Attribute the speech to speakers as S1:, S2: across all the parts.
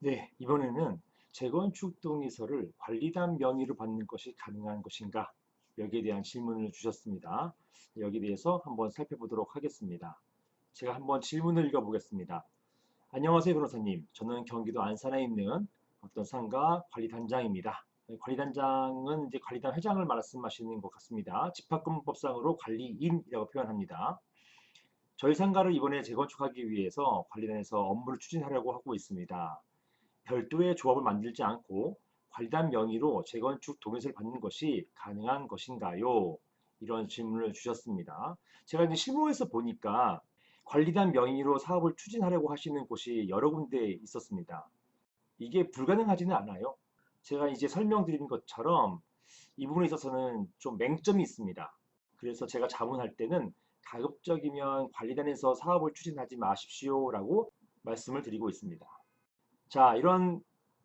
S1: 네, 이번에는 재건축 동의서를 관리단 명의로 받는 것이 가능한 것인가? 여기에 대한 질문을 주셨습니다. 여기에 대해서 한번 살펴보도록 하겠습니다. 제가 한번 질문을 읽어보겠습니다. 안녕하세요, 변호사님. 저는 경기도 안산에 있는 어떤 상가 관리단장입니다. 관리단장은 이제 관리단 회장을 말씀하시는 것 같습니다. 집합금법상으로 관리인이라고 표현합니다. 저희 상가를 이번에 재건축하기 위해서 관리단에서 업무를 추진하려고 하고 있습니다. 별도의 조합을 만들지 않고 관리단 명의로 재건축 동의서를 받는 것이 가능한 것인가요? 이런 질문을 주셨습니다. 제가 이제 실무에서 보니까 관리단 명의로 사업을 추진하려고 하시는 곳이 여러 군데 있었습니다. 이게 불가능하지는 않아요. 제가 이제 설명드린 것처럼 이 부분에 있어서는 좀 맹점이 있습니다. 그래서 제가 자문할 때는 가급적이면 관리단에서 사업을 추진하지 마십시오라고 말씀을 드리고 있습니다. 자, 이런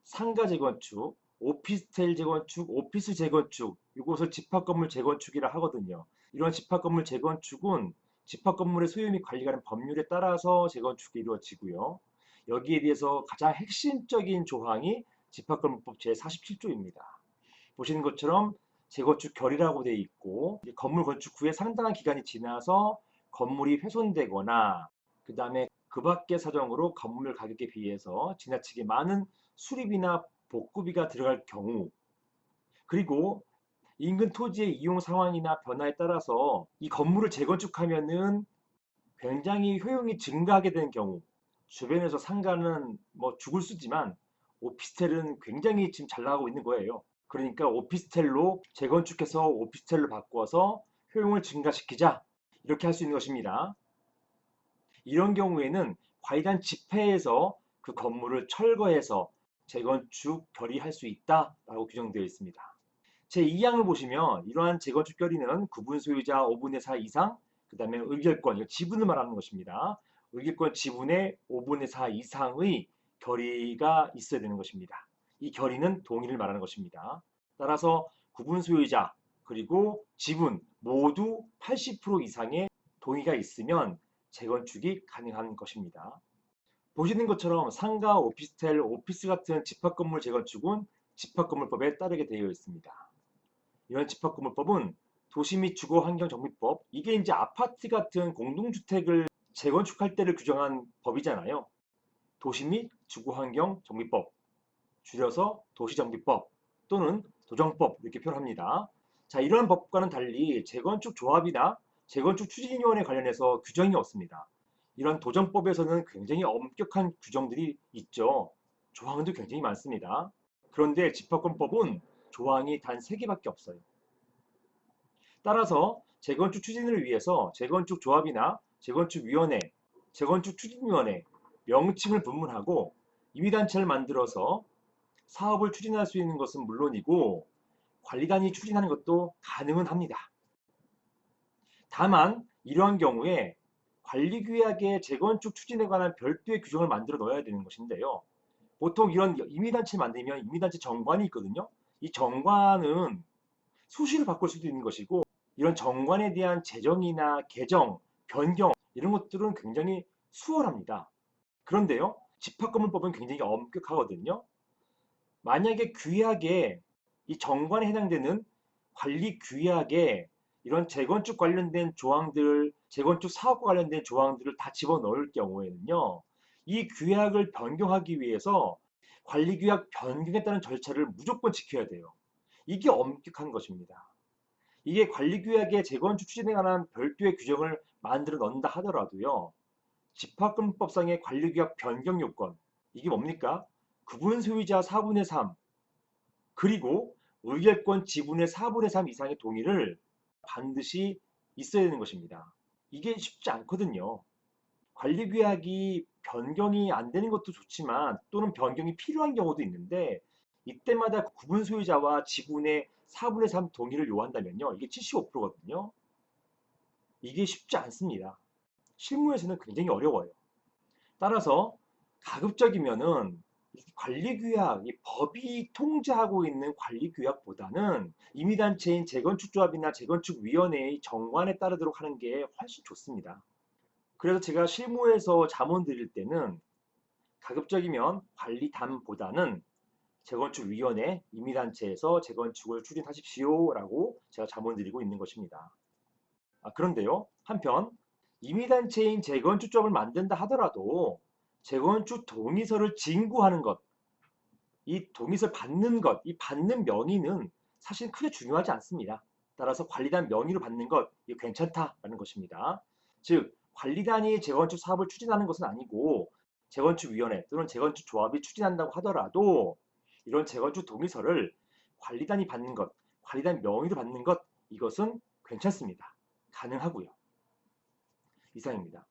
S1: 상가 재건축, 오피스텔 재건축, 오피스 재건축, 이것을 집합건물 재건축이라 하거든요. 이런 집합건물 재건축은 집합건물의 소유 및 관리가는 법률에 따라서 재건축이 이루어지고요. 여기에 대해서 가장 핵심적인 조항이 집합건물법 제47조입니다. 보시는 것처럼 재건축 결의라고 되어 있고 건물 건축 후에 상당한 기간이 지나서 건물이 훼손되거나 그 다음에 그 밖의 사정으로 건물 가격에 비해서 지나치게 많은 수리비나 복구비가 들어갈 경우 그리고 인근 토지의 이용 상황이나 변화에 따라서 이 건물을 재건축하면은 굉장히 효용이 증가하게 되는 경우 주변에서 상가는 뭐 죽을 쓰지만 오피스텔은 굉장히 지금 잘 나가고 있는 거예요. 그러니까 오피스텔로 재건축해서 오피스텔로 바꿔서 효용을 증가시키자 이렇게 할 수 있는 것입니다. 이런 경우에는 관리단 집회에서 그 건물을 철거해서 재건축 결의할 수 있다라고 규정되어 있습니다. 제2항을 보시면 이러한 재건축 결의는 구분 소유자 5분의 4 이상, 그 다음에 의결권, 지분을 말하는 것입니다. 의결권 지분의 5분의 4 이상의 결의가 있어야 되는 것입니다. 이 결의는 동의를 말하는 것입니다. 따라서 구분 소유자 그리고 지분 모두 80% 이상의 동의가 있으면 재건축이 가능한 것입니다. 보시는 것처럼 상가, 오피스텔, 오피스 같은 집합건물 재건축은 집합건물법에 따르게 되어 있습니다. 이런 집합건물법은 도시 및 주거환경정비법, 이게 이제 아파트 같은 공동주택을 재건축할 때를 규정한 법이잖아요. 도시 및 주거환경정비법, 줄여서 도시정비법 또는 도정법 이렇게 표현합니다. 자, 이런 법과는 달리 재건축 조합이나 재건축 추진위원회 관련해서 규정이 없습니다. 이런 도정법에서는 굉장히 엄격한 규정들이 있죠. 조항도 굉장히 많습니다. 그런데 집합권법은 조항이 단 3개밖에 없어요. 따라서 재건축 추진을 위해서 재건축 조합이나 재건축위원회, 재건축 추진위원회 명칭을 분문하고 임의단체를 만들어서 사업을 추진할 수 있는 것은 물론이고 관리단이 추진하는 것도 가능은 합니다. 다만 이러한 경우에 관리규약에 재건축 추진에 관한 별도의 규정을 만들어 넣어야 되는 것인데요. 보통 이런 임의단체를 만들면 임의단체 정관이 있거든요. 이 정관은 수시로 바꿀 수도 있는 것이고 이런 정관에 대한 제정이나 개정, 변경 이런 것들은 굉장히 수월합니다. 그런데요. 집합건물법은 굉장히 엄격하거든요. 만약에 규약에 이 정관에 해당되는 관리 규약에 이런 재건축 관련된 조항들, 재건축 사업과 관련된 조항들을 다 집어넣을 경우에는요. 이 규약을 변경하기 위해서 관리규약 변경에 따른 절차를 무조건 지켜야 돼요. 이게 엄격한 것입니다. 이게 관리규약에 재건축 추진에 관한 별도의 규정을 만들어 넣는다 하더라도요. 집합금법상의 관리규약 변경 요건, 이게 뭡니까? 구분 소유자 4분의 3, 그리고 의결권 지분의 4분의 3 이상의 동의를 반드시 있어야 되는 것입니다. 이게 쉽지 않거든요. 관리규약이 변경이 안 되는 것도 좋지만 또는 변경이 필요한 경우도 있는데 이때마다 구분 소유자와 지분의 4분의 3 동의를 요한다면요. 이게 75%거든요. 이게 쉽지 않습니다. 실무에서는 굉장히 어려워요. 따라서 가급적이면은 관리규약, 이 법이 통제하고 있는 관리규약보다는 임의단체인 재건축조합이나 재건축위원회의 정관에 따르도록 하는 게 훨씬 좋습니다. 그래서 제가 실무에서 자문 드릴 때는 가급적이면 관리단보다는 재건축위원회, 임의단체에서 재건축을 추진하십시오라고 제가 자문드리고 있는 것입니다. 그런데요, 한편 임의단체인 재건축점을 만든다 하더라도 재건축 동의서를 진구하는 것, 이 동의서를 받는 것, 이 받는 명의는 사실 크게 중요하지 않습니다. 따라서 관리단 명의로 받는 것, 이게 괜찮다라는 것입니다. 즉, 관리단이 재건축 사업을 추진하는 것은 아니고 재건축위원회 또는 재건축조합이 추진한다고 하더라도 이런 재건축 동의서를 관리단이 받는 것, 관리단 명의로 받는 것, 이것은 괜찮습니다. 가능하고요. 이상입니다.